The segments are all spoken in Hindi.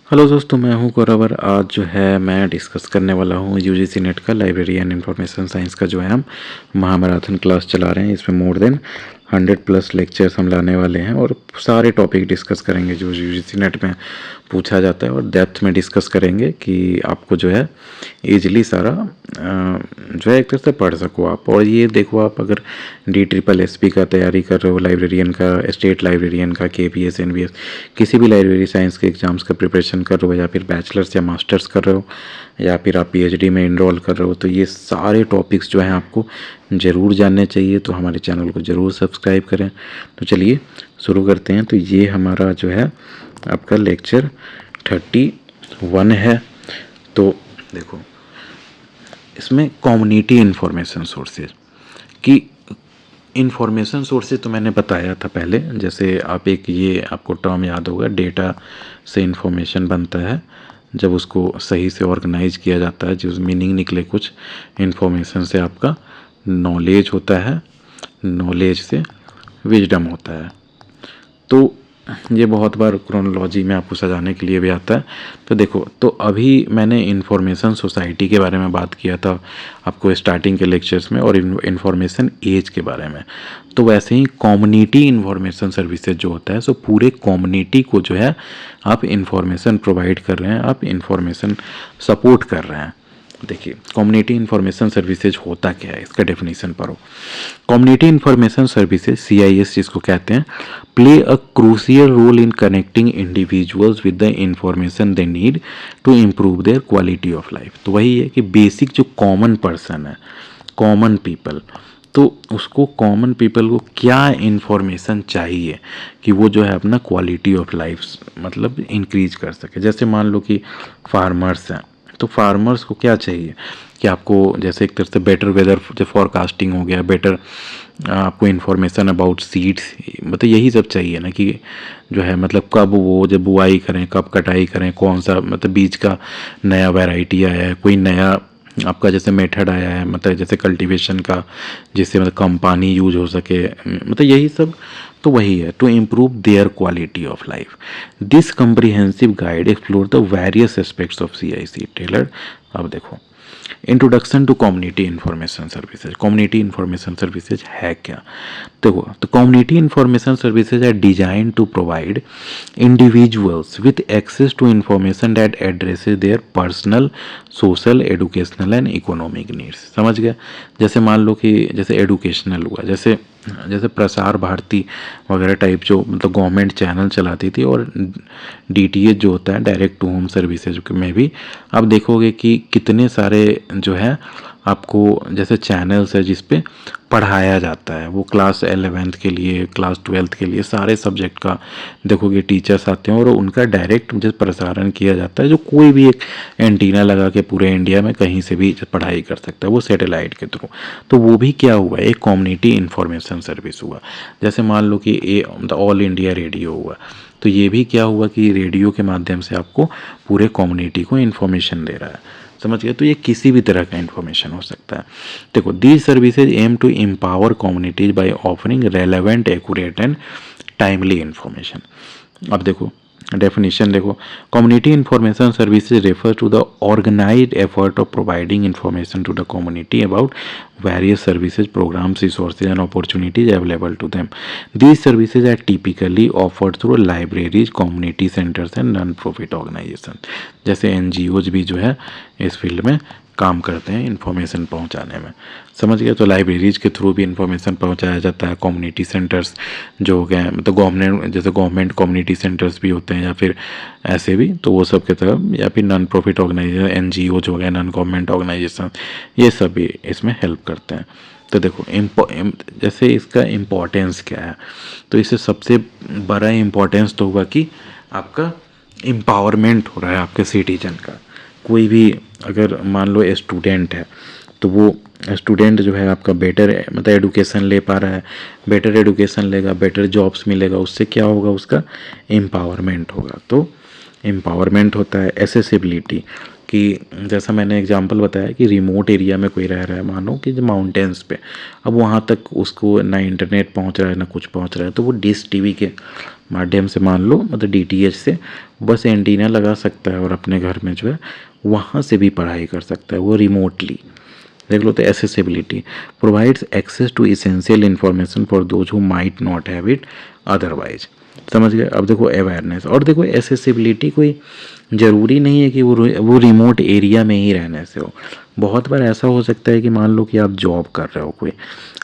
हेलो दोस्तों, मैं हूं गौरव। आज जो है मैं डिस्कस करने वाला हूं यूजीसी नेट का लाइब्रेरी एंड इंफॉर्मेशन साइंस का जो है हम महामैराथन क्लास चला रहे हैं। इसमें मोर देन 100+ लेक्चर्स हम लाने वाले हैं और सारे टॉपिक डिस्कस करेंगे जो यूजीसी नेट में पूछा जाता है और डेप्थ में डिस्कस करेंगे कि आपको जो है ईजिली सारा जो है एक तरह से पढ़ सको आप। और ये देखो, आप अगर DSSP का तैयारी कर रहे हो, लाइब्रेरियन का, स्टेट लाइब्रेरियन का, KPS NVS, किसी भी लाइब्रेरी साइंस के एग्ज़ाम्स का प्रिपरेशन कर रहे हो, या फिर बैचलर्स या मास्टर्स कर रहे हो, या फिर आप PhD में इनरोल कर रहे हो, तो ये सारे टॉपिक्स जो हैं आपको ज़रूर जानने चाहिए। तो हमारे चैनल को ज़रूर सब्सक्राइब करें। तो चलिए शुरू करते हैं। तो ये हमारा जो है आपका लेक्चर 31 है। तो देखो, इसमें कम्युनिटी इन्फॉर्मेशन सोर्सेज की इंफॉर्मेशन सोर्सेज तो मैंने बताया था पहले। जैसे आप एक ये आपको टर्म याद होगा, डेटा से इंफॉर्मेशन बनता है जब उसको सही से ऑर्गेनाइज किया जाता है, जो मीनिंग निकले कुछ इंफॉर्मेशन से आपका नॉलेज होता है, नॉलेज से विजडम होता है। तो ये बहुत बार क्रोनोलॉजी में आपको सजाने के लिए भी आता है। तो देखो, तो अभी मैंने इंफॉर्मेशन सोसाइटी के बारे में बात किया था आपको स्टार्टिंग के लेक्चर्स में, और इंफॉर्मेशन एज के बारे में। तो वैसे ही कम्युनिटी इंफॉर्मेशन सर्विसेज जो होता है, सो पूरे कम्युनिटी को जो है आप इंफॉर्मेशन प्रोवाइड कर रहे हैं, आप इंफॉर्मेशन सपोर्ट कर रहे हैं। देखिए, कम्युनिटी इन्फॉर्मेशन सर्विसेज होता क्या है, इसका डेफिनेशन पढ़ो। कम्युनिटी इन्फॉर्मेशन सर्विसेज, CIS जिसको कहते हैं, play a crucial role in connecting individuals with the information they need to improve their quality of life. तो वही है कि बेसिक जो कॉमन पर्सन है, कॉमन पीपल, तो उसको कॉमन पीपल को क्या इन्फॉर्मेशन चाहिए कि वो जो है अपना क्वालिटी ऑफ लाइफ मतलब इंक्रीज कर सके। जैसे मान लो कि फार्मर्स हैं, तो फार्मर्स को क्या चाहिए कि आपको जैसे एक तरह से बेटर वेदर जो फॉरकास्टिंग हो गया, बेटर आपको इन्फॉर्मेशन अबाउट सीड्स, मतलब यही सब चाहिए ना कि जो है मतलब कब वो जब बुआई करें, कब कटाई करें, कौन सा मतलब बीज का नया वैरायटी आया है, कोई नया आपका जैसे मेथड आया है, मतलब जैसे कल्टीवेशन का, जिससे मतलब कम पानी यूज हो सके, मतलब यही सब। तो वही है, to improve their quality of life. This comprehensive guide explore the various aspects of CIC tailor. अब देखो, introduction to community information services. Community information services है क्या? देखो, तो community information services are design to provide individuals with access to information that addresses their personal, social, educational and economic needs. समझ गया? जैसे मान लो कि जैसे एडुकेशनल हुआ, जैसे जैसे प्रसार भारती वगैरह टाइप जो मतलब गवर्नमेंट चैनल चलाती थी, और DTH जो होता है डायरेक्ट टू होम सर्विसेज में भी आप देखोगे कि कितने सारे जो है आपको जैसे चैनल्स है जिस पे पढ़ाया जाता है। वो क्लास 11th के लिए, क्लास 12th के लिए सारे सब्जेक्ट का देखोगे टीचर्स आते हैं और उनका डायरेक्ट जो प्रसारण किया जाता है, जो कोई भी एक एंटीना लगा के पूरे इंडिया में कहीं से भी पढ़ाई कर सकता है, वो सैटेलाइट के थ्रू। तो वो भी क्या हुआ, एक कम्युनिटी इन्फॉर्मेशन सर्विस हुआ। जैसे मान लो कि ऑल इंडिया रेडियो हुआ, तो ये भी क्या हुआ कि रेडियो के माध्यम से आपको पूरे कम्युनिटी को इन्फॉर्मेशन दे रहा है। समझ गए? तो ये किसी भी तरह का इन्फॉर्मेशन हो सकता है। देखो, these services aim to empower communities by offering relevant, accurate and timely information. अब देखो डेफिनेशन, देखो, community information services refer to the organised effort of providing information to the community about various services, programs, resources and opportunities available to them. These services are typically offered through libraries, community centers and non-profit organizations. जैसे NGOs भी जो है इस फील्ड में काम करते हैं इन्फॉर्मेशन पहुंचाने में। समझ गए? तो लाइब्रेरीज के थ्रू भी इन्फॉर्मेशन पहुंचाया जाता है। कम्युनिटी सेंटर्स जो हो गए, मतलब गवर्नमेंट, जैसे गवर्नमेंट कम्युनिटी सेंटर्स भी होते हैं, या फिर ऐसे भी, तो वो सब के तरफ, या फिर नॉन प्रॉफिट ऑर्गेनाइजेशन, NGO जो हो गए, नॉन गवर्नमेंट ऑर्गेनाइजेशन, ये सब भी इसमें हेल्प करते हैं। तो देखो जैसे इसका इम्पोर्टेंस क्या है, तो इससे सबसे बड़ा इम्पोर्टेंस तो होगा कि आपका एम्पावरमेंट हो रहा है आपके सिटीजन का। कोई भी अगर मान लो स्टूडेंट है, तो वो स्टूडेंट जो है आपका बेटर मतलब एडुकेशन ले पा रहा है, बेटर एडुकेशन लेगा, बेटर जॉब्स मिलेगा, उससे क्या होगा, उसका एम्पावरमेंट होगा। तो एम्पावरमेंट होता है। एसेसिबिलिटी, कि जैसा मैंने एग्जांपल बताया कि रिमोट एरिया में कोई रह रहा है, मानो कि जो माउंटेन्स पे, अब वहाँ तक उसको ना इंटरनेट पहुँच रहा है ना कुछ पहुँच रहा है, तो वो डिश टीवी के माध्यम से, मान लो मतलब डीटीएच से बस एंटीना लगा सकता है और अपने घर में जो है वहाँ से भी पढ़ाई कर सकता है वो रिमोटली। देख लो, तो accessibility provides access to essential information for those who might not have it otherwise. समझ गए। अब देखो अवेयरनेस, और देखो एसेसिबिलिटी कोई ज़रूरी नहीं है कि वो रिमोट एरिया में ही रहने से हो। बहुत बार ऐसा हो सकता है कि मान लो कि आप जॉब कर रहे हो कोई,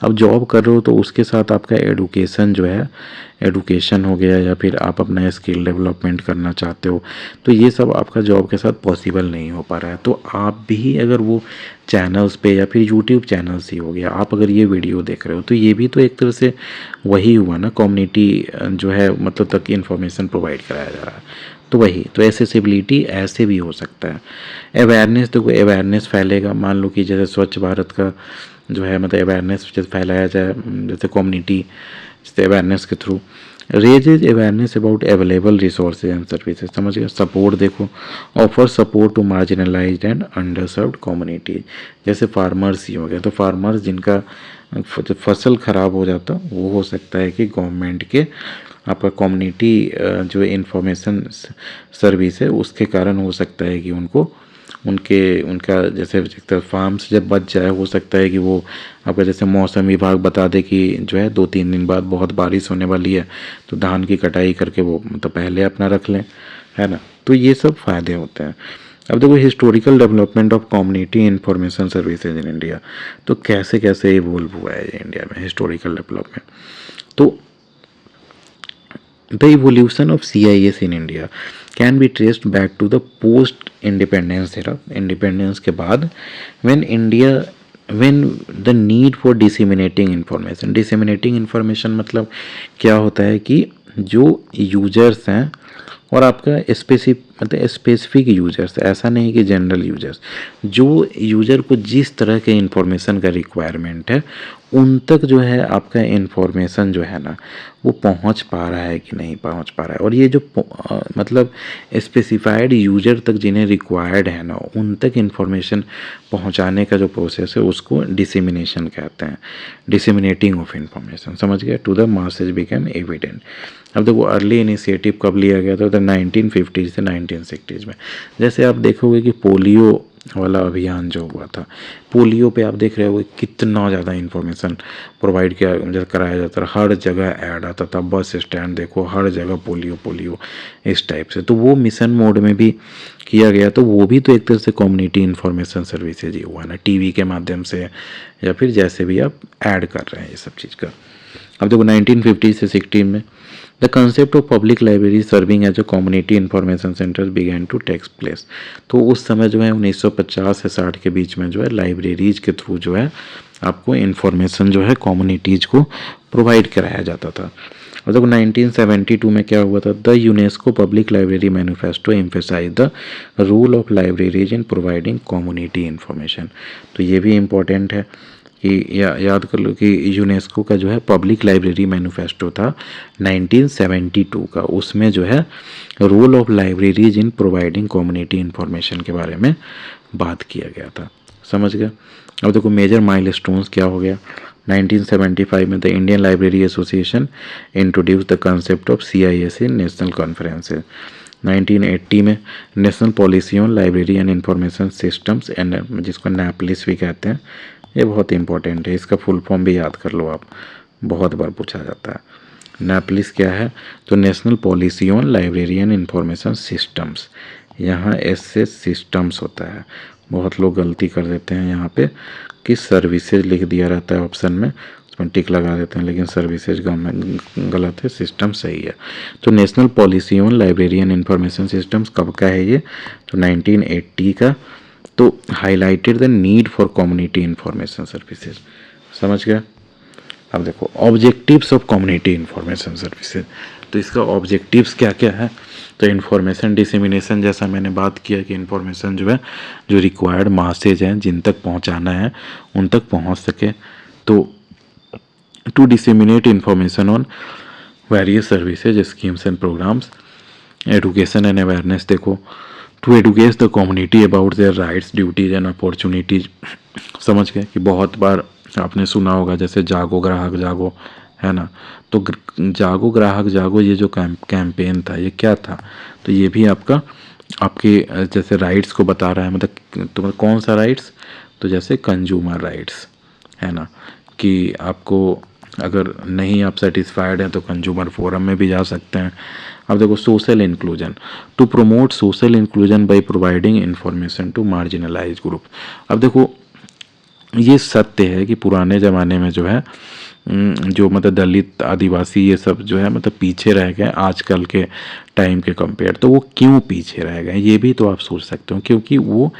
अब जॉब कर रहे हो तो उसके साथ आपका एडुकेशन जो है, एडुकेशन हो गया, या फिर आप अपना स्किल डेवलपमेंट करना चाहते हो, तो ये सब आपका जॉब के साथ पॉसिबल नहीं हो पा रहा है। तो आप भी अगर वो चैनल्स पे या फिर यूट्यूब चैनल्स ही हो गया, आप अगर ये वीडियो देख रहे हो तो ये भी तो एक तरह से वही हुआ ना, कम्युनिटी जो है मतलब तक इन्फॉर्मेशन प्रोवाइड कराया जा रहा है। तो वही तो एसेसिबिलिटी ऐसे भी हो सकता है। अवेयरनेस, देखो अवेयरनेस फैलेगा, मान लो कि जैसे स्वच्छ भारत का जो है मतलब अवेयरनेस जैसे फैलाया जाए, जैसे कम्युनिटी जैसे अवेयरनेस के through raises awareness about available resources and services. समझ गया। सपोर्ट, देखो offer support to marginalised and underserved community, जैसे फार्मर्स ही हो गया, तो फार्मर्स जिनका फसल ख़राब हो जाता वो हो सकता है कि गवर्नमेंट के आपका कम्युनिटी जो इंफॉर्मेशन सर्विस है उसके कारण हो सकता है कि उनको उनका जैसे फार्म्स जब बच जाए, हो सकता है कि वो आपका जैसे मौसम विभाग बता दे कि जो है 2-3 दिन बाद बहुत बारिश होने वाली है, तो धान की कटाई करके वो मतलब पहले अपना रख लें, है ना। तो ये सब फ़ायदे होते हैं। अब देखो historical development of community information services in India, तो कैसे कैसे इवोल्व हुआ है ये इंडिया में हिस्टोरिकल डेवलपमेंट। तो the evolution of CIS in India can be traced back to the post independence era, independence के बाद, when the need for disseminating information मतलब क्या होता है कि जो यूजर्स हैं और आपका स्पेसिफिक यूजर्स, ऐसा नहीं कि जनरल यूजर्स, जो यूज़र को जिस तरह के इंफॉर्मेशन का रिक्वायरमेंट है उन तक जो है आपका इंफॉर्मेशन जो है ना वो पहुंच पा रहा है कि नहीं पहुंच पा रहा है। और ये जो मतलब स्पेसिफाइड यूजर तक जिन्हें रिक्वायर्ड है ना उन तक इंफॉर्मेशन पहुंचाने का जो प्रोसेस है उसको डिसेमिनेशन कहते हैं, डिसेमिनेटिंग ऑफ इंफॉर्मेशन। समझ गया। To the masses became evident. अब देखो अर्ली इनिशिएटिव कब लिया गया था, तो 1950 से 1960 में। जैसे आप देखोगे कि पोलियो वाला अभियान जो हुआ था, पोलियो पे आप देख रहे हो कितना ज़्यादा इन्फॉर्मेशन प्रोवाइड किया कराया जाता था, हर जगह ऐड आता था, बस स्टैंड देखो हर जगह पोलियो पोलियो इस टाइप से। तो वो मिशन मोड में भी किया गया, तो वो भी तो एक तरह से कम्युनिटी इन्फॉर्मेशन सर्विसेज ही हुआ ना, टीवी के माध्यम से या फिर जैसे भी आप ऐड कर रहे हैं ये सब चीज़ का। अब देखो 1950 से 16 में the concept of public library serving as a community information centre began to takes place. तो उस समय जो है 1950 से 60 के बीच में जो है लाइब्रेरीज के थ्रू जो है आपको इन्फॉर्मेशन जो है कम्युनिटीज़ को प्रोवाइड कराया जाता था। और देखो 1972 में क्या हुआ था, the UNESCO public library manifesto emphasise the role of libraries in providing community information. तो ये भी इम्पोर्टेंट है कि याद कर लो कि यूनेस्को का जो है पब्लिक लाइब्रेरी मैनिफेस्टो था 1972 का, उसमें जो है role of libraries in providing community information के बारे में बात किया गया था। समझ गया। अब देखो मेजर माइलस्टोन्स क्या हो गया। 1975 में the Indian library association introduce the concept of CIS in national conferences. 1980 में national policy on library and information systems and, जिसको NAPLIS भी कहते हैं, ये बहुत इंपॉर्टेंट है, इसका फुल फॉर्म भी याद कर लो आप, बहुत बार पूछा जाता है। NAPLIS क्या है, तो national policy on library and information systems, यहाँ एस से सिस्टम्स होता है, बहुत लोग गलती कर देते हैं यहाँ पे कि सर्विसेज लिख दिया रहता है ऑप्शन में, उसमें टिक लगा देते हैं, लेकिन सर्विसेज गलत है, सिस्टम सही है। तो national policy on library and information systems कब का है ये, तो 1980 का। तो highlighted the need for community information services. समझ गया। अब देखो objectives of community information services, तो इसका ऑब्जेक्टिव्स क्या क्या है, तो इन्फॉर्मेशन डिसेमिनेशन, जैसा मैंने बात किया कि इन्फॉर्मेशन जो है जो रिक्वायर्ड मासेज हैं जिन तक पहुंचाना है उन तक पहुंच सके। तो to disseminate information on various services schemes and programmes, education and awareness. देखो to educate the community about their rights duties and opportunities. समझ गए कि बहुत बार आपने सुना होगा जैसे जागो ग्राहक जागो, है ना। तो जागो ग्राहक जागो ये जो कैंपेन था ये क्या था, तो ये भी आपका आपके जैसे राइट्स को बता रहा है, मतलब तुम्हें कौन सा राइट्स, तो जैसे कंज्यूमर राइट्स, है ना, कि आपको अगर नहीं आप सेटिस्फाइड हैं तो कंज्यूमर फोरम में भी जा सकते हैं। अब देखो social inclusion, to promote social inclusion by providing information to marginalise group. अब देखो ये सत्य है कि पुराने ज़माने में जो है जो मतलब दलित आदिवासी ये सब जो है मतलब पीछे रह गए आजकल के टाइम के कंपेयर। तो वो क्यों पीछे रह गए ये भी तो आप सोच सकते हो, क्योंकि वो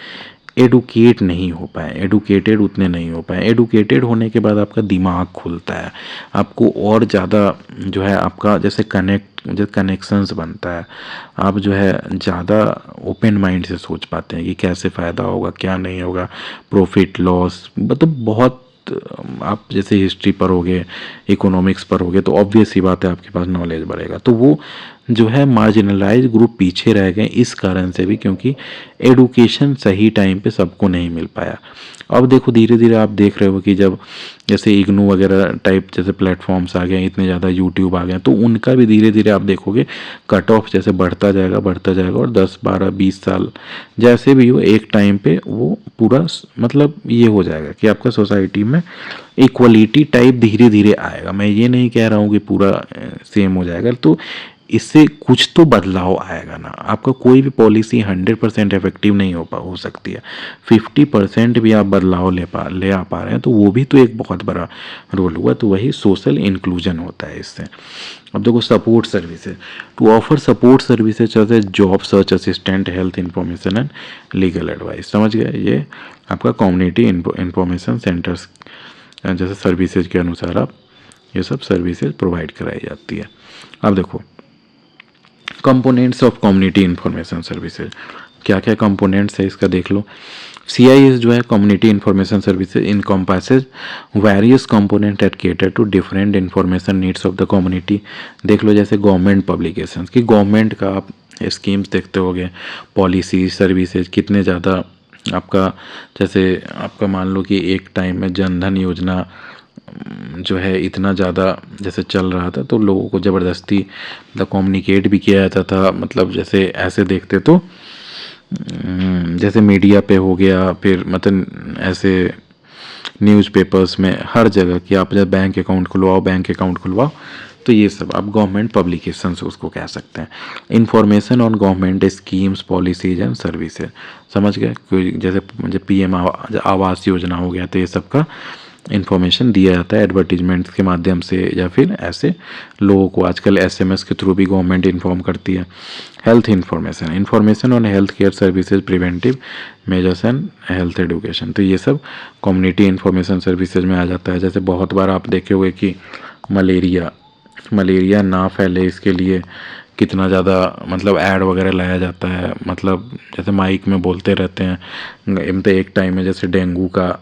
एडुकेट नहीं हो पाए, एडुकेटेड उतने नहीं हो पाए। एडुकेटेड होने के बाद आपका दिमाग खुलता है, आपको और ज़्यादा जो है आपका जैसे कनेक्शंस बनता है, आप जो है ज़्यादा ओपन माइंड से सोच पाते हैं कि कैसे फ़ायदा होगा क्या नहीं होगा, प्रॉफिट लॉस, मतलब बहुत आप जैसे हिस्ट्री पढ़ोगे इकोनॉमिक्स पढ़ोगे तो ऑब्वियस ही बात है आपके पास नॉलेज बढ़ेगा। तो वो जो है मार्जिनलाइज ग्रुप पीछे रह गए इस कारण से भी, क्योंकि एडुकेशन सही टाइम पे सबको नहीं मिल पाया। अब देखो धीरे धीरे आप देख रहे हो कि जब जैसे इग्नू वगैरह टाइप जैसे प्लेटफॉर्म्स आ गए, इतने ज़्यादा यूट्यूब आ गए, तो उनका भी धीरे धीरे आप देखोगे कट ऑफ जैसे बढ़ता जाएगा और 10 12 20 साल जैसे भी हो एक टाइम पे वो पूरा मतलब ये हो जाएगा कि आपका सोसाइटी में इक्वलिटी टाइप धीरे धीरे आएगा। मैं ये नहीं कह रहा हूँ कि पूरा सेम हो जाएगा, तो इससे कुछ तो बदलाव आएगा ना। आपका कोई भी पॉलिसी 100% इफेक्टिव नहीं हो सकती है, 50% भी आप बदलाव ले आ पा रहे हैं तो वो भी तो एक बहुत बड़ा रोल हुआ। तो वही सोशल इंक्लूजन होता है इससे। अब देखो support services, to offer support services जैसे job search assistant, health information and legal advice. समझ गए, ये आपका कम्युनिटी इंफॉर्मेशन सेंटर्स जैसे सर्विसेज के अनुसार आप ये सब सर्विसेज प्रोवाइड कराई जाती है। अब देखो components of community information services, क्या क्या कंपोनेंट्स है इसका देख लो। CIS जो है community information services encompasses various component at cater to different information needs of the community. देख लो जैसे गवर्नमेंट पब्लिकेशंस की गवर्नमेंट का आप स्कीम्स देखते होगे, पॉलिसी सर्विसेज कितने ज़्यादा आपका, जैसे आपका मान लो कि एक टाइम में जनधन योजना जो है इतना ज़्यादा जैसे चल रहा था तो लोगों को ज़बरदस्ती मतलब कम्युनिकेट भी किया जाता था, मतलब जैसे ऐसे देखते तो जैसे मीडिया पे हो गया, फिर मतलब ऐसे न्यूज़पेपर्स में हर जगह कि आप जब बैंक अकाउंट खुलवाओ। तो ये सब आप गवर्नमेंट पब्लिकेशन से उसको कह सकते हैं। Information on government schemes policies and services, समझ गए, जैसे PM आवास योजना हो गया तो ये सब का इन्फॉर्मेशन दिया जाता है एडवर्टीजमेंट्स के माध्यम से, या फिर ऐसे लोगों को आजकल SMS के थ्रू भी गवर्नमेंट इन्फॉर्म करती है। Health information on health care services preventive measures and health education, तो ये सब कम्युनिटी इन्फॉर्मेशन सर्विसेज में आ जाता है। जैसे बहुत बार आप देखे हुए कि मलेरिया ना फैले इसके लिए कितना ज़्यादा मतलब ऐड वगैरह लाया जाता है, मतलब जैसे माइक में बोलते रहते हैं। मतलब एक टाइम में जैसे डेंगू का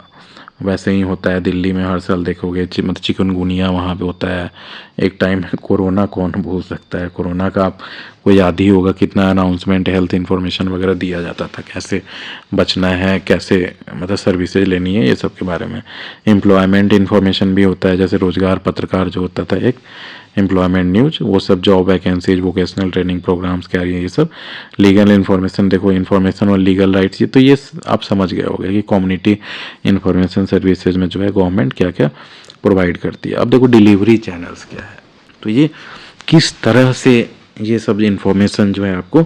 वैसे ही होता है दिल्ली में हर साल देखोगे, मतलब चिकनगुनिया वहाँ पे होता है। एक टाइम में कोरोना कौन भूल सकता है, कोरोना का आपको याद ही होगा कितना अनाउंसमेंट हेल्थ इन्फॉर्मेशन वगैरह दिया जाता था, कैसे बचना है, कैसे मतलब सर्विसेज लेनी है, ये सब के बारे में। एम्प्लॉयमेंट इन्फॉर्मेशन भी होता है, जैसे रोजगार पत्रकार जो होता था एक एम्प्लॉयमेंट न्यूज, वो सब job vacancies vocational training programmes क्या ये सब। लीगल इन्फॉर्मेशन देखो, इन्फॉर्मेशन और लीगल राइट्स, ये तो ये आप समझ गए होंगे कि कम्युनिटी इन्फॉर्मेशन सर्विसेज में जो है गवर्नमेंट क्या क्या प्रोवाइड करती है। अब देखो डिलीवरी चैनल्स क्या है, तो ये किस तरह से ये सब इन्फॉर्मेशन जो है आपको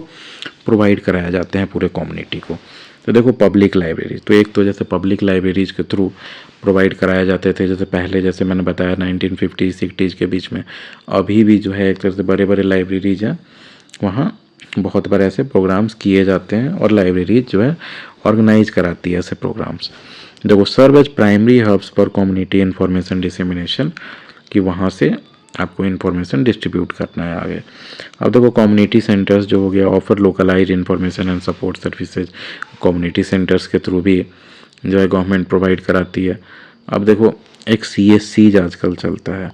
प्रोवाइड कराया जाते हैं पूरे कम्युनिटी को। तो देखो पब्लिक लाइब्रेरी, तो एक तो जैसे पब्लिक लाइब्रेरीज के थ्रू प्रोवाइड कराए जाते थे, जैसे पहले जैसे मैंने बताया 1950-60 के बीच में। अभी भी जो है एक तरह से बड़े बड़े लाइब्रेरीज हैं, वहाँ बहुत बार ऐसे प्रोग्राम्स किए जाते हैं और लाइब्रेरीज जो है ऑर्गेनाइज कराती है ऐसे प्रोग्राम्स। देखो serve as primary hubs for community information dissemination, कि वहाँ से आपको इन्फॉर्मेशन डिस्ट्रीब्यूट करना है आगे। अब देखो कम्युनिटी सेंटर्स जो हो गया offer localise information and support services, community centres के थ्रू भी जो है गवर्नमेंट प्रोवाइड कराती है। अब देखो एक CSC आजकल चलता है,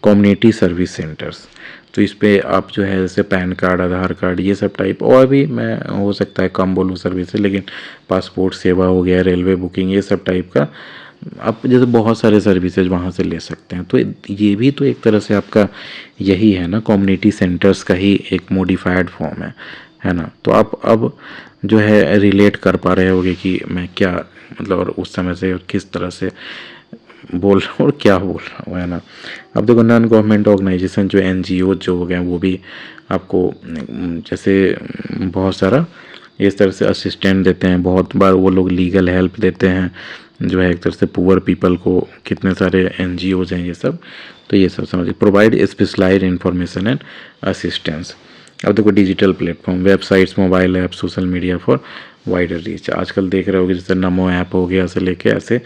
कम्युनिटी सर्विस सेंटर्स। तो इस पे आप जो है जैसे पैन कार्ड, आधार कार्ड, ये सब टाइप, और भी मैं हो सकता है कम बोलूँ सर्विस है, लेकिन पासपोर्ट सेवा हो गया, रेलवे बुकिंग, ये सब टाइप का आप जैसे बहुत सारे सर्विसेज वहाँ से ले सकते हैं। तो ये भी तो एक तरह से आपका यही है ना, कम्युनिटी सेंटर्स का ही एक मॉडिफाइड फॉर्म है ना। तो आप अब जो है रिलेट कर पा रहे होगे कि मैं क्या मतलब, और उस समय से किस तरह से बोल रहा हूँ और क्या बोल रहा हूँ, है ना। अब देखो नॉन गवर्नमेंट ऑर्गेनाइजेशन जो NGO जो हो गए वो भी आपको जैसे बहुत सारा इस तरह से असिस्टेंट देते हैं, बहुत बार वो लोग लीगल हेल्प देते हैं जो है एक तरह से पुअर पीपल को। कितने सारे NGOs हैं ये सब, तो ये सब समझिए provide specialised information and assistance. अब देखो digital platform, websites, mobile app, social media for wider reach. आजकल देख रहे होगे जैसे नमो ऐप हो गया से लेके ऐसे,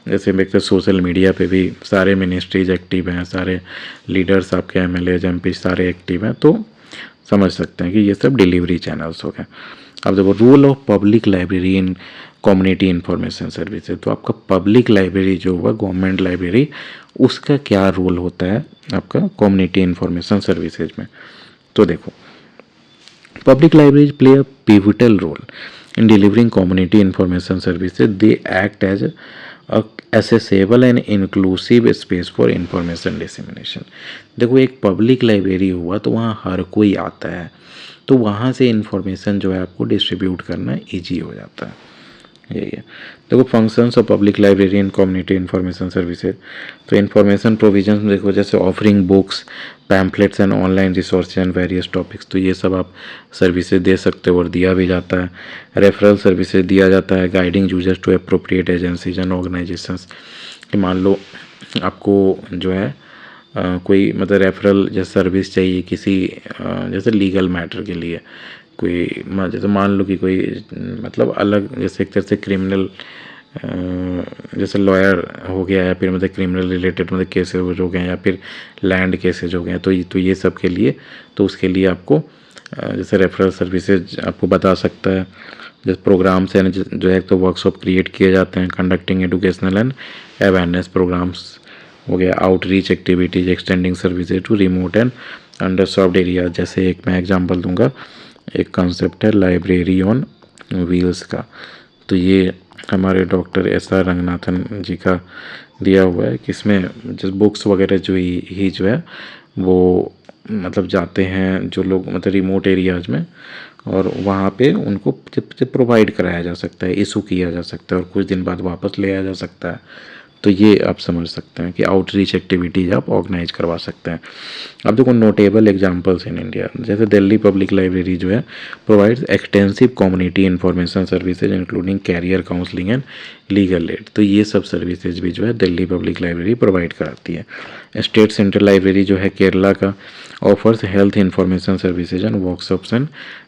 जैसे देखते सोशल मीडिया पे भी सारे मिनिस्ट्रीज एक्टिव हैं, सारे लीडर्स आपके MLAs MP सारे एक्टिव हैं। तो समझ सकते हैं कि ये सब डिलीवरी चैनल्स हो गए। अब देखो role of public library in community information services. तो आपका पब्लिक लाइब्रेरी जो होगा, गवर्नमेंट लाइब्रेरी, उसका क्या रोल होता है आपका कम्युनिटी इंफॉर्मेशन सर्विसेज में। तो देखो public libraries play a pivotal role in delivering community information services. They act as a accessible and inclusive space for information dissemination. देखो एक पब्लिक लाइब्रेरी हुआ तो वहाँ हर कोई आता है, तो वहाँ से इन्फॉर्मेशन जो है आपको डिस्ट्रीब्यूट करना ईजी हो जाता है। यही है। देखो functions of public library and community information services. तो इन्फॉर्मेशन प्रोविजन देखो जैसे offering books, pamphlets and online resource and various topics, तो ये सब आप सर्विसेज दे सकते हो और दिया भी जाता है। रेफरल सर्विसेज दिया जाता है, guiding users to appropriate agencies and organisations. कि मान लो आपको जो है कोई मतलब रेफरल जैसे सर्विस चाहिए किसी जैसे लीगल मैटर के लिए, कोई जैसे मान लो कि कोई मतलब अलग जैसे एक तरह से क्रिमिनल जैसे लॉयर हो गया, या फिर मतलब क्रिमिनल रिलेटेड मतलब केसेज हो गए, या फिर लैंड केसेज हो गए, तो ये सब के लिए, तो उसके लिए आपको जैसे रेफरल सर्विसेज आपको बता सकता है। जैसे प्रोग्राम्स हैं जो है तो वर्कशॉप क्रिएट किए जाते हैं, conducting educational and awareness programmes हो गया, outreach activities, extending services to remote and underserved area. जैसे एक मैं एग्जांपल दूंगा, एक कॉन्सेप्ट है लाइब्रेरी ऑन व्हील्स का, तो ये हमारे डॉक्टर SR रंगनाथन जी का दिया हुआ है कि इसमें जो बुक्स वगैरह जो ही जो है वो मतलब जाते हैं जो लोग मतलब रिमोट एरियाज़ में, और वहाँ पे उनको प्रोवाइड कराया जा सकता है, इशू किया जा सकता है और कुछ दिन बाद वापस ले आया जा सकता है। तो ये आप समझ सकते हैं कि आउटरीच एक्टिविटीज़ आप ऑर्गेनाइज करवा सकते हैं। अब देखो नोटेबल एग्जांपल्स इन इंडिया, जैसे दिल्ली पब्लिक लाइब्रेरी जो है provides extensive community information services including career counselling and legal aid. तो ये सब सर्विसेज भी जो है दिल्ली पब्लिक लाइब्रेरी प्रोवाइड कराती है। स्टेट सेंट्रल लाइब्रेरी जो है केरला का offers health information services and workshops and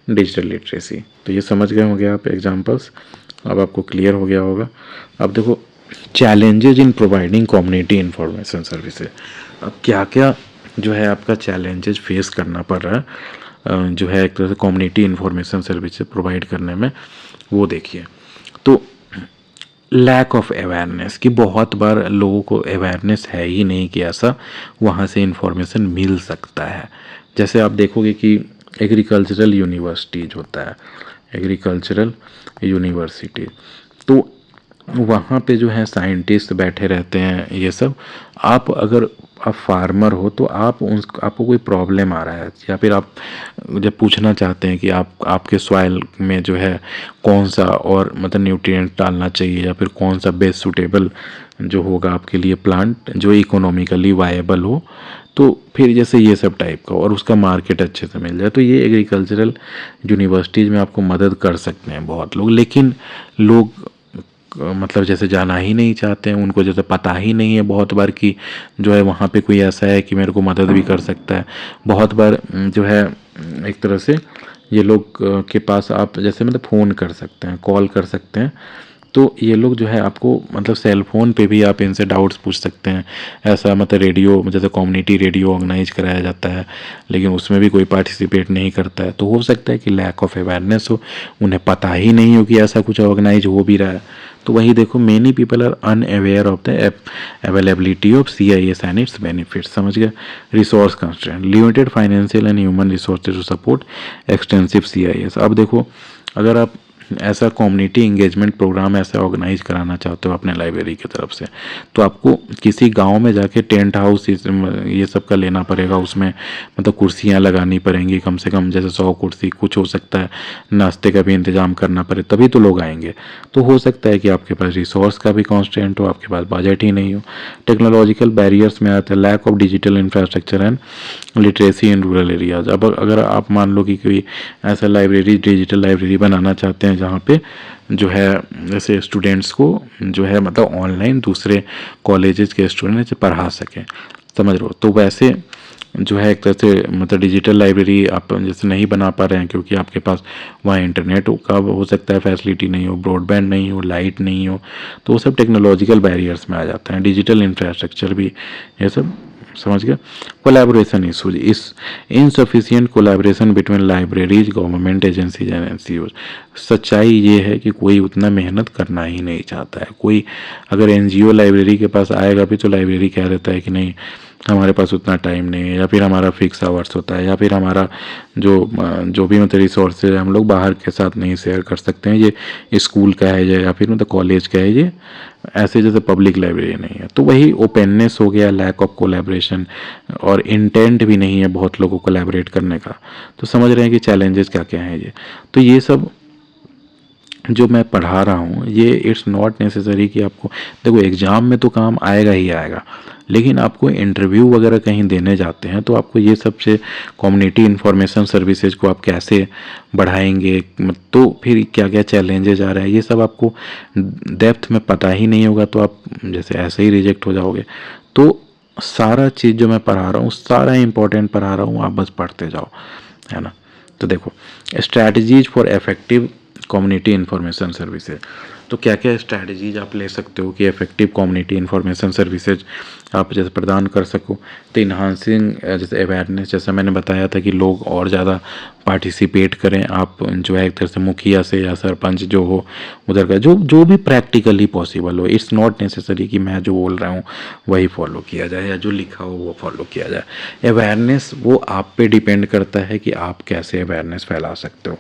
digital literacy. तो ये समझ गए होंगे आप एग्जाम्पल्स, अब आपको क्लियर हो गया होगा। अब देखो चैलेंजेज इन प्रोवाइडिंग कम्युनिटी इंफॉर्मेशन सर्विसेज। अब क्या क्या जो है आपका चैलेंजेस फेस करना पड़ रहा है जो है एक तरह से कम्युनिटी इंफॉर्मेशन सर्विसेज प्रोवाइड करने में, वो देखिए। तो लैक ऑफ अवेयरनेस, कि बहुत बार लोगों को अवेयरनेस है ही नहीं कि ऐसा वहाँ से इंफॉर्मेशन मिल सकता है। जैसे आप देखोगे कि एग्रीकल्चरल यूनिवर्सिटीज होता है, एग्रीकल्चरल यूनिवर्सिटी, तो वहाँ पे जो है साइंटिस्ट बैठे रहते हैं ये सब। आप अगर आप फार्मर हो तो आपको कोई प्रॉब्लम आ रहा है, या फिर आप जब पूछना चाहते हैं कि आपके सॉइल में जो है कौन सा और मतलब न्यूट्रिएंट डालना चाहिए, या फिर कौन सा बेस्ट सूटेबल जो होगा आपके लिए प्लांट जो इकोनॉमिकली वायबल हो, तो फिर जैसे ये सब टाइप का, और उसका मार्केट अच्छे से मिल जाए, तो ये एग्रीकल्चरल यूनिवर्सिटीज़ में आपको मदद कर सकते हैं बहुत लोग। लेकिन लोग मतलब जैसे जाना ही नहीं चाहते हैं, उनको जैसे पता ही नहीं है बहुत बार कि जो है वहाँ पे कोई ऐसा है कि मेरे को मदद भी कर सकता है। बहुत बार जो है एक तरह से ये लोग के पास आप जैसे मतलब फ़ोन कर सकते हैं, कॉल कर सकते हैं, तो ये लोग जो है आपको मतलब सेल फ़ोन पे भी आप इनसे डाउट्स पूछ सकते हैं। ऐसा मतलब रेडियो जैसे कम्युनिटी रेडियो ऑर्गेनाइज कराया जाता है, लेकिन उसमें भी कोई पार्टिसिपेट नहीं करता है। तो हो सकता है कि लैक ऑफ अवेयरनेस हो, उन्हें पता ही नहीं हो कि ऐसा कुछ ऑर्गेनाइज हो भी रहा है। तो वही देखो, many people are unaware of the availability of CIS and its benefits. समझ गए। Resource constraint, limited financial and human resources to support extensive CIS। अब देखो, अगर आप ऐसा कम्युनिटी इंगेजमेंट प्रोग्राम ऐसा ऑर्गेनाइज कराना चाहते हो अपने लाइब्रेरी की तरफ से, तो आपको किसी गांव में जाके टेंट हाउस ये सब का लेना पड़ेगा। उसमें मतलब कुर्सियां लगानी पड़ेंगी कम से कम, जैसे 100 कुर्सी, कुछ हो सकता है नाश्ते का भी इंतजाम करना पड़े, तभी तो लोग आएंगे। तो हो सकता है कि आपके पास रिसोर्स का भी कॉन्स्टेंट हो, आपके पास बजट ही नहीं हो। टेक्नोलॉजिकल बैरियर्स में आता है lack of digital infrastructure and literacy in rural areas. अब अगर आप मान लो कि कोई ऐसा लाइब्रेरी, डिजिटल लाइब्रेरी बनाना चाहते हैं जहाँ पे जो है जैसे स्टूडेंट्स को जो है मतलब ऑनलाइन दूसरे कॉलेजेस के स्टूडेंट्स पढ़ा सकें, समझ रहे हो, तो वैसे जो है एक तरह से मतलब डिजिटल लाइब्रेरी आप जैसे नहीं बना पा रहे हैं क्योंकि आपके पास वहाँ इंटरनेट का हो सकता है फैसिलिटी नहीं हो, ब्रॉडबैंड नहीं हो, लाइट नहीं हो, तो वो सब टेक्नोलॉजिकल बैरियर्स में आ जाता है। डिजिटल इंफ्रास्ट्रक्चर भी, ये सब समझ गए। कोलैबोरेशन इशूज, इस insufficient collaboration between libraries, government agencies and NGOs। सच्चाई ये है कि कोई उतना मेहनत करना ही नहीं चाहता है। कोई अगर NGO लाइब्रेरी के पास आएगा भी तो लाइब्रेरी कह देता है कि नहीं हमारे पास उतना टाइम नहीं है, या फिर हमारा फिक्स आवर्स होता है, या फिर हमारा जो भी मतलब रिसोर्सेज हम लोग बाहर के साथ नहीं शेयर कर सकते हैं, ये स्कूल का है या फिर मतलब कॉलेज का है, ये ऐसे जैसे पब्लिक लाइब्रेरी नहीं है। तो वही ओपननेस हो गया, लैक ऑफ कोलैबोरेशन, और इंटेंट भी नहीं है बहुत लोगों को कोलैबोरेट करने का। तो समझ रहे हैं कि चैलेंजेस क्या क्या हैं ये। तो ये सब जो मैं पढ़ा रहा हूँ ये इट्स नॉट नेसेसरी कि आपको, देखो एग्ज़ाम में तो काम आएगा ही आएगा, लेकिन आपको इंटरव्यू वगैरह कहीं देने जाते हैं तो आपको ये सब से कम्युनिटी इन्फॉर्मेशन सर्विसेज को आप कैसे बढ़ाएंगे, तो फिर क्या क्या चैलेंजेस आ रहे हैं, ये सब आपको डेप्थ में पता ही नहीं होगा, तो आप जैसे ऐसे ही रिजेक्ट हो जाओगे। तो सारा चीज़ जो मैं पढ़ा रहा हूँ सारा इंपॉर्टेंट पढ़ा रहा हूँ, आप बस पढ़ते जाओ, है ना। तो देखो, strategies for effective community information services. तो क्या क्या स्ट्रैटेजीज आप ले सकते हो कि इफेक्टिव कम्युनिटी इन्फॉर्मेशन सर्विसेज आप जैसे प्रदान कर सको। तो इन्हांसिंग जैसे अवेयरनेस, जैसा मैंने बताया था कि लोग और ज़्यादा पार्टिसिपेट करें। आप जो है एक तरह से मुखिया से या सरपंच जो हो उधर का जो भी प्रैक्टिकली पॉसिबल हो, इट्स नॉट नेसेसरी कि मैं जो बोल रहा हूँ वही फॉलो किया जाए या जो लिखा हो वो फॉलो किया जाए। अवेयरनेस वो आप पे डिपेंड करता है कि आप कैसे अवेयरनेस फैला सकते हो,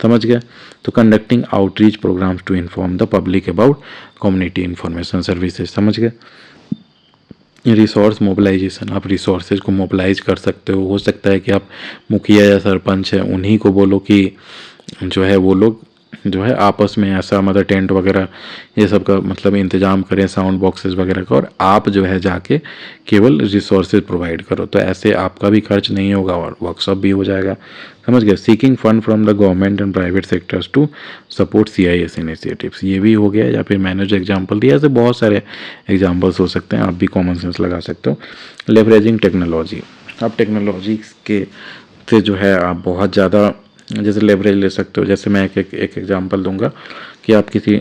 समझ गए। तो conducting outreach programmes to inform the public about community information services, समझ गए। रिसोर्स मोबिलाइजेशन, आप रिसोर्सेज को मोबिलाइज कर सकते हो सकता है कि आप मुखिया या सरपंच है उन्हीं को बोलो कि जो है वो लोग जो है आपस में ऐसा मतलब टेंट वगैरह ये सब का मतलब इंतजाम करें, साउंड बॉक्सेस वगैरह का, और आप जो है जाके केवल रिसोर्सेज प्रोवाइड करो। तो ऐसे आपका भी खर्च नहीं होगा और वर्कशॉप भी हो जाएगा, समझ गए। Seeking fund from the government and private sectors to support CIS initiatives, ये भी हो गया। या फिर मैंने जो एग्जांपल दिया ऐसे बहुत सारे एग्जांपल्स हो सकते हैं, आप भी कॉमन सेंस लगा सकते हो। लेवरेजिंग टेक्नोलॉजी, आप टेक्नोलॉजी के से जो है आप बहुत ज़्यादा जैसे लेवरेज ले सकते हो। जैसे मैं एक एग्जांपल दूंगा कि आप किसी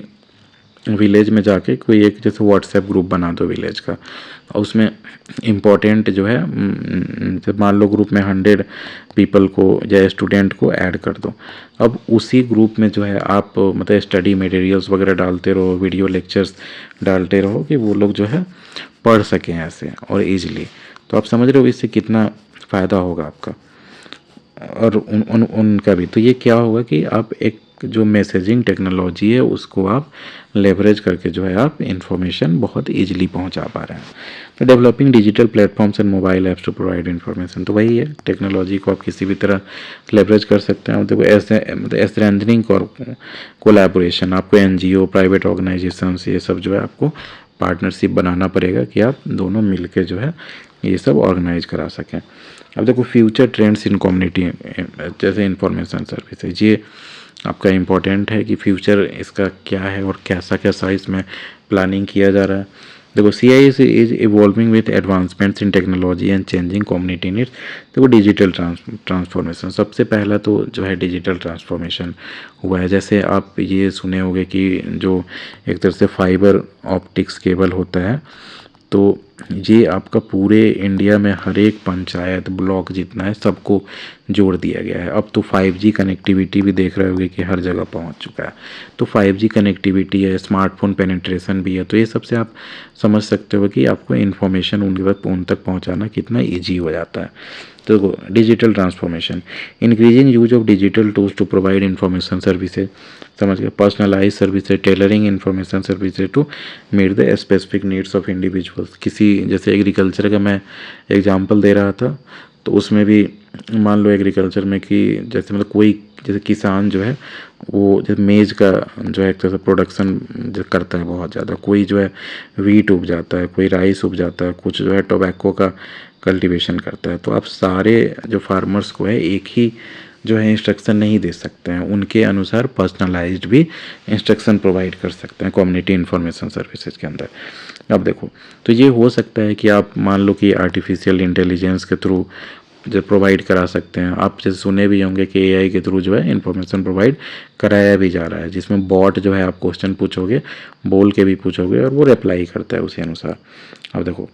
विलेज में जाके कोई एक जैसे व्हाट्सएप ग्रुप बना दो विलेज का, और उसमें इम्पोर्टेंट जो है जब मान लो ग्रुप में 100 पीपल को या स्टूडेंट को ऐड कर दो। अब उसी ग्रुप में जो है आप मतलब स्टडी मटेरियल्स वगैरह डालते रहो, वीडियो लेक्चर्स डालते रहो कि वो लोग जो है पढ़ सकें ऐसे और ईजिली। तो आप समझ रहे हो इससे कितना फ़ायदा होगा आपका और उनका भी। तो ये क्या होगा कि आप एक जो मैसेजिंग टेक्नोलॉजी है उसको आप लेवरेज करके जो है आप इंफॉर्मेशन बहुत इजीली पहुंचा पा रहे हैं। तो developing digital platforms and mobile apps to provide information, तो वही है, टेक्नोलॉजी को आप किसी भी तरह लेवरेज कर सकते हैं। देखो ऐसे मतलब स्ट्रेंथनिंग कोलैबोरेशन, आपको NGO प्राइवेट ऑर्गेनाइजेशन ये सब जो है आपको पार्टनरशिप बनाना पड़ेगा कि आप दोनों मिल के जो है ये सब ऑर्गेनाइज करा सकें। अब देखो फ्यूचर ट्रेंड्स इन कम्युनिटी जैसे इंफॉर्मेशन सर्विसेज, ये आपका इम्पोर्टेंट है कि फ्यूचर इसका क्या है और कैसा कैसा इसमें प्लानिंग किया जा रहा है। देखो CIS is evolving with advancements in technology and changing community needs. देखो डिजिटल ट्रांसफॉर्मेशन, सबसे पहला तो जो है डिजिटल ट्रांसफॉर्मेशन हुआ है। जैसे आप ये सुने होंगे कि जो एक तरह से फाइबर ऑप्टिक्स केबल होता है, तो ये आपका पूरे इंडिया में हर एक पंचायत ब्लॉक जितना है सबको जोड़ दिया गया है। अब तो 5G कनेक्टिविटी भी देख रहे होगे कि हर जगह पहुंच चुका है। तो 5G कनेक्टिविटी है, स्मार्टफोन पेनिट्रेशन भी है, तो ये सबसे आप समझ सकते हो कि आपको इन्फॉर्मेशन उन तक पहुंचाना कितना ईजी हो जाता है। तो digital transformation, increasing use of digital tools to provide information services, समझ गए, personalise services, tailoring information services to meet the specific needs of individuals. किसी जैसे एग्रीकल्चर का मैं एग्जांपल दे रहा था, तो उसमें भी मान लो एग्रीकल्चर में कि जैसे मतलब कोई जैसे किसान जो है वो जैसे मेज़ का जो है एक तरह से प्रोडक्शन जो करता है बहुत ज़्यादा, कोई जो है वीट उग जाता है, कोई राइस उग जाता है, कुछ जो है टोबैको का कल्टीवेशन करता है। तो आप सारे जो फार्मर्स को है एक ही जो है इंस्ट्रक्शन नहीं दे सकते हैं, उनके अनुसार पर्सनलाइज्ड भी इंस्ट्रक्शन प्रोवाइड कर सकते हैं कम्युनिटी इन्फॉर्मेशन सर्विसेज के अंदर। अब देखो, तो ये हो सकता है कि आप मान लो कि आर्टिफिशियल इंटेलिजेंस के थ्रू जो प्रोवाइड करा सकते हैं। आप जैसे सुने भी होंगे कि एआई के थ्रू जो है इन्फॉर्मेशन प्रोवाइड कराया भी जा रहा है, जिसमें बॉट जो है आप क्वेश्चन पूछोगे, बोल के भी पूछोगे और वो रिप्लाई करता है उसी अनुसार। अब देखो,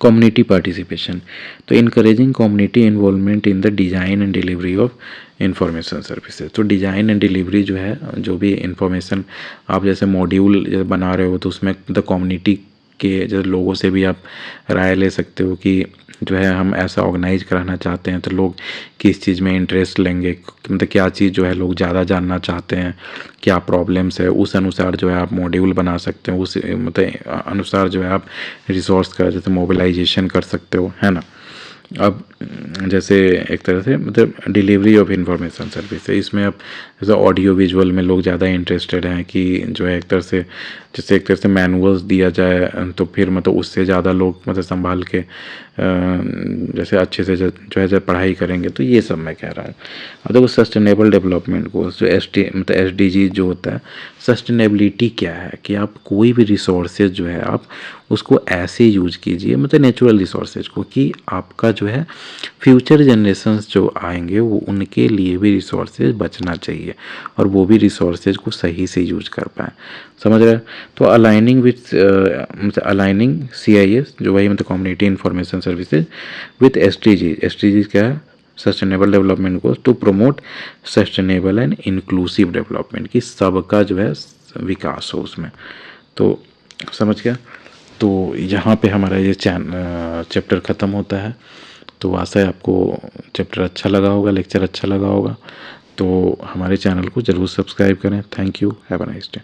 कम्युनिटी पार्टिसिपेशन, तो encouraging community involvement in the design and delivery of information services. तो डिज़ाइन एंड डिलीवरी जो है, जो भी इंफॉर्मेशन आप जैसे मॉड्यूल जैसे बना रहे हो, तो उसमें द कम्युनिटी के जैसे लोगों से भी आप राय ले सकते हो कि जो है हम ऐसा ऑर्गेनाइज कराना चाहते हैं, तो लोग किस चीज़ में इंटरेस्ट लेंगे, मतलब क्या चीज़ जो है लोग ज़्यादा जानना चाहते हैं, क्या प्रॉब्लम्स है, उस अनुसार जो है आप मॉड्यूल बना सकते हो, उस मतलब अनुसार जो है आप रिसोर्स का जैसे मोबिलाइजेशन कर सकते हो, है ना। अब जैसे एक तरह से मतलब डिलीवरी ऑफ इंफॉर्मेशन सर्विस है, इसमें अब जैसे ऑडियो विजुअल में लोग ज़्यादा इंटरेस्टेड हैं कि जो है एक तरह से जैसे एक तरह से मैनुअल्स दिया जाए, तो फिर मतलब उससे ज़्यादा लोग मतलब संभाल के जैसे अच्छे से जो है जब पढ़ाई करेंगे, तो ये सब मैं कह रहा हूँ। अब देखो, सस्टेनेबल डेवलपमेंट गोल्स जो मतलब SDG जो होता है, सस्टेनेबिलिटी क्या है कि आप कोई भी रिसोर्सेज जो है आप उसको ऐसे यूज कीजिए, मतलब नेचुरल रिसोर्सेज को, कि आपका जो है फ्यूचर जनरेशन्स जो आएंगे वो उनके लिए भी रिसोर्सेज बचना चाहिए और वो भी रिसोर्सेज को सही से यूज कर पाएँ, समझ रहे हैं। तो अलाइनिंग विथ मतलब अलाइनिंग CIS जो वही मतलब community information services with SDGs क्या है, sustainable development goals to promote sustainable and inclusive development, की सबका जो है विकास हो उसमें। तो समझ गया। तो यहाँ पे हमारा ये चैप्टर ख़त्म होता है। तो आशा है आपको चैप्टर अच्छा लगा होगा, लेक्चर अच्छा लगा होगा। तो हमारे चैनल को ज़रूर सब्सक्राइब करें। Thank you, have a nice day.